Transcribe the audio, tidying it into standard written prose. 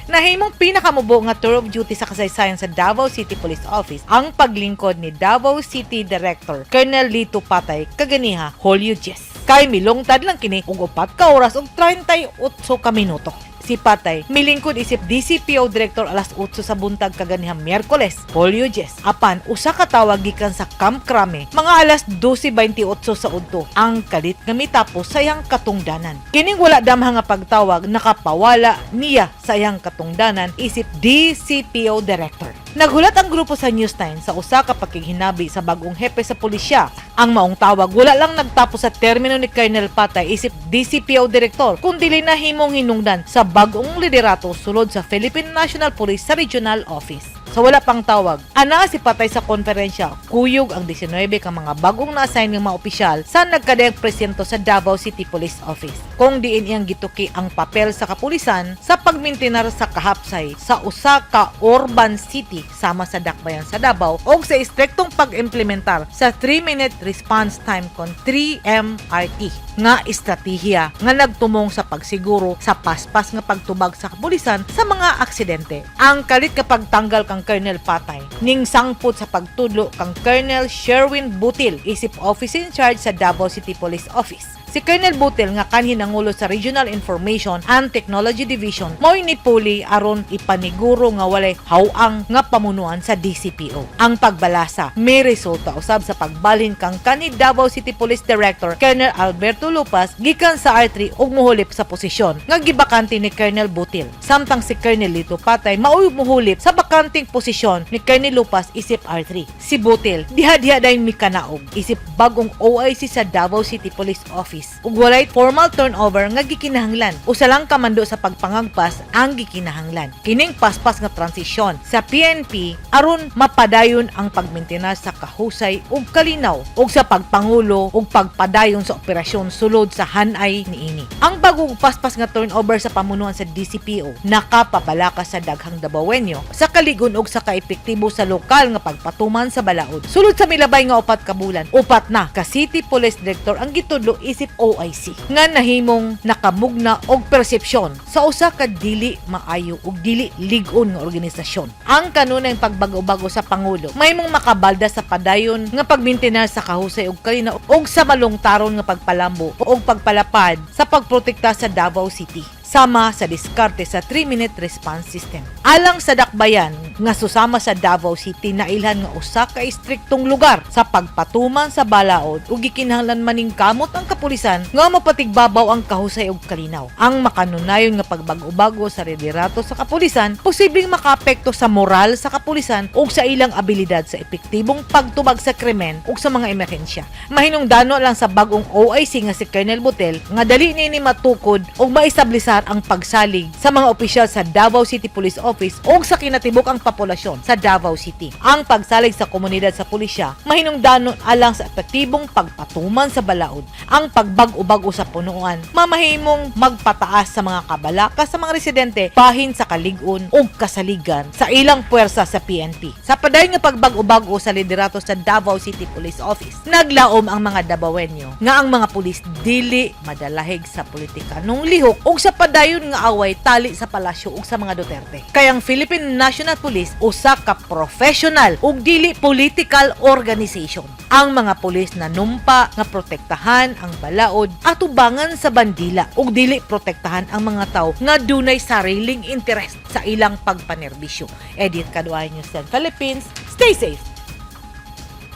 Nahimong pinakamubo nga tour of duty sa kasaysayan sa Davao City Police Office ang paglingkod ni Davao City Director Colonel Lito Patay kaganihang Hulyo 10. Kay milungtad lang kini og upat ka oras ug 38 ka minuto. Si Patay milingkod isip DCPO Director alas 8 sa buntag kaganihang Miyerkules, Hulyo 10. Apan usa ka tawag gikan sa Camp Crame mga alas 12:28 sa udto ang kalit nga mitapos sa iyang katungdanan. Kining wala damha nga pagtawag nakapawala niya sa iyang katungdanan isip DCPO Director. Naghulat ang grupo sa Newsline sa usa ka pakighinabi sa bagong hepe sa pulisya. Ang maong tawag wala lang nagtapos sa termino ni Colonel Patay isip DCPO Director kundi nahimong hinungdan sa bagong liderato sulod sa Philippine National Police sa Regional Office. Sa wala pang tawag, ana si Patay sa konferensya, kuyog ang 19 ka mga bagong na-assign ng mga opisyal sa nagkadayang presinto sa Davao City Police Office. Kung diin iyang gituki ang papel sa kapulisan sa pagmintinar sa kahapsay sa usa ka urban city sama sa dakbayan sa Davao o sa istriktong pag-implementar sa 3-minute response time kon 3MRT nga estratehiya nga nagtumong sa pagsiguro sa paspas nga pagtubag sa kapulisan sa mga aksidente. Ang kalit kapag tanggal kang Colonel Patay ning sangput sa pagtudlo kang Colonel Sherwin Butil isip officer in charge sa Davao City Police Office. Si Colonel Butil nga kanhi nangulo sa Regional Information and Technology Division mo'y nipuli aron ipaniguro nga walay hawang nga pamunuan sa DCPO. Ang pagbalasa may resulta usab sa pagbalhin kang kanhi Davao City Police Director Colonel Alberto Lupas gikan sa R3 ug muhulip sa posisyon nga gibakante ni Colonel Butil. Samtang si Colonel Lito Patay maoy muhulip sa bakanting posisyon ni Colonel Lupas isip R3. Si Butil diha-diha dayon mikanaog isip bagong OIC sa Davao City Police Office ug walay formal turnover nga gikinahanglan. Usa lang kamando sa pagpangagpas ang gikinahanglan. Kining paspas nga transisyon sa PNP aron mapadayon ang pagmintenas sa kahusay ug kalinaw ug sa pagpangulo ug pagpadayon sa operasyon sulod sa hanay niini. Ang bagong paspas nga turnover sa pamunuan sa DCPO nakapabalakas sa daghang Dabawenyo sa kaligon ug sa kaepektibo sa lokal nga pagpatuman sa balaod. Sulod sa milabay nga upat ka bulan, upat na ka City Police Director ang gitudlo isip OIC nga nahimong nakamugna og persepsyon sa usa ka dili maayo ug dili lig-on nga organisasyon. Ang kanunay pagbago-bago sa pangulo mahimong makabalda sa padayon nga pagmintenar sa kahusay ug kalinaw ug sa malungtaron nga pagpalambo ug pagpalapad sa pagprotekta sa Davao City sama sa diskarte sa 3-minute response system. Alang sa dakbayan nga susama sa Davao City na ilhan nga usa ka istriktong lugar sa pagpatuman sa balaod ug gikinahanglan maning kamot ang kapulisan nga mapatigbabaw ang kahusay ug kalinaw. Ang makanunayon nga pagbago-bago sa liderato sa kapulisan posibleng makaapekto sa moral sa kapulisan ug sa ilang abilidad sa epektibong pagtubag sa krimen ug sa mga emerhensya. Mahinungdano lang sa bagong OIC nga si Colonel Butil nga dali nini matukod ug maestablishar ang pagsalig sa mga opisyal sa Davao City Police Office o sa kinatibok ang populasyon sa Davao City. Ang pagsalig sa komunidad sa pulisya mahinungdanon alang sa epektibong pagpatuman sa balaod. Ang pagbag-o-bago sa punuan mamahimong magpataas sa mga kabalaka sa mga residente bahin sa kalig-on o kasaligan sa ilang puwersa sa PNP. Sa padayon nga pagbag-o-bago sa liderato sa Davao City Police Office, naglaom ang mga Dabawenyo nga ang mga pulis dili madalahig sa politika nung lihok o sa padayon nga away tali sa palasyo ug sa mga Duterte. Kaya ang Philippine National Police usa ka professional ug dili political organization. Ang mga pulis na numpa nga protektahan ang balaod atubangan sa bandila ug dili protektahan ang mga tawo nga dunay sariling interest sa ilang pagpanerbisyo. Edit Kaduay Newsline Philippines. Stay safe.